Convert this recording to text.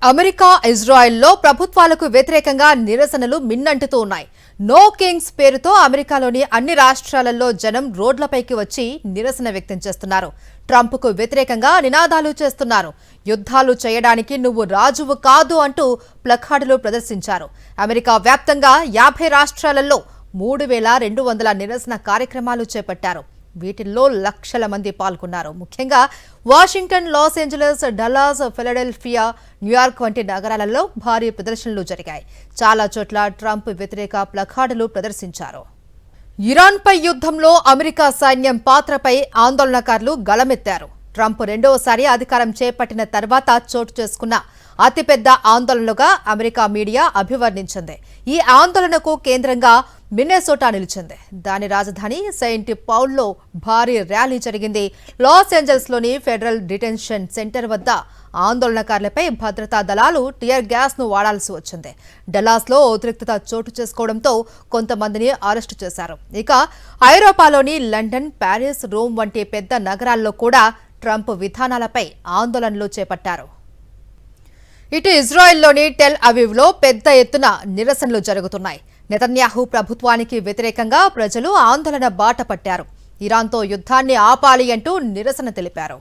America, ఇజ్రాయెల్లో ప్రభుత్వాలకు వ్యతిరేకంగా నిరసనలు మిన్నంటుతూ ఉన్నాయి. నో కింగ్స్ పేరుతో అమెరికాలోని అన్ని రాష్ట్రాలలో జనం రోడ్లపైకి వచ్చి నిరసన వ్యక్తం చేస్తున్నారు. ట్రంప్కు వ్యతిరేకంగా నినాదాలు చేస్తున్నారు. యుద్ధాలు చేయడానికి నువ్వు రాజువు కాదు అంటూ ప్లకార్డులు ప్రదర్శించారు. అమెరికా వ్యాప్తంగా 50 రాష్ట్రాలలో 3200 నిరసన కార్యక్రమాలు చేపట్టారు. వీటిల్లో లక్షల మంది పాల్గొన్నారు. ముఖ్యంగా Washington, Los Angeles, Dallas, Philadelphia, New York వంటి నగరాలలో భారీ ప్రదర్శనలు జరిగాయి. చాలా చోట్ల ట్రంప్ వ్యతిరేక ప్లకార్డులు ప్రదర్శించారు. ఇరాన్పై యుద్ధంలో అమెరికా సైన్యం పాత్రపై ఆందోళనకారులు గళమెత్తారు. ట్రంప్ రెండోసారి అధికారం చేపట్టిన తర్వాత చోటు చేసుకున్న అతిపెద్ద ఆందోళనలుగా అమెరికా మీడియా అభివర్ణించింది. ఈ ఆందోళనకు కేంద్రంగా మిన్నెసోటా నిలిచింది. దాని రాజధాని సెయింట్ పౌల్లో భారీ ర్యాలీ జరిగింది. లాస్ ఏంజల్స్లోని ఫెడరల్ డిటెన్షన్ సెంటర్ వద్ద ఆందోళనకారులపై భద్రతా దళాలు టియర్ గ్యాస్ ను వాడాల్సి వచ్చింది. డల్లాస్లో ఉద్రిక్తత చోటు చేసుకోవడంతో కొంతమందిని అరెస్టు చేశారు. ఇక ఐరోపాలోని లండన్, ప్యారిస్, రోమ్ వంటి పెద్ద నగరాల్లో కూడా ట్రంప్ విధానాలపై ఆందోళనలు చేపట్టారు. ఇటు ఇజ్రాయెల్లోని టెల్ అవీవ్లో పెద్ద ఎత్తున నిరసనలు జరుగుతున్నాయి. నెతన్యాహు ప్రభుత్వానికి వ్యతిరేకంగా ప్రజలు ఆందోళన బాట పట్టారు. ఇరాన్తో యుద్ధాన్ని ఆపాలి అంటూ నిరసన తెలిపారు.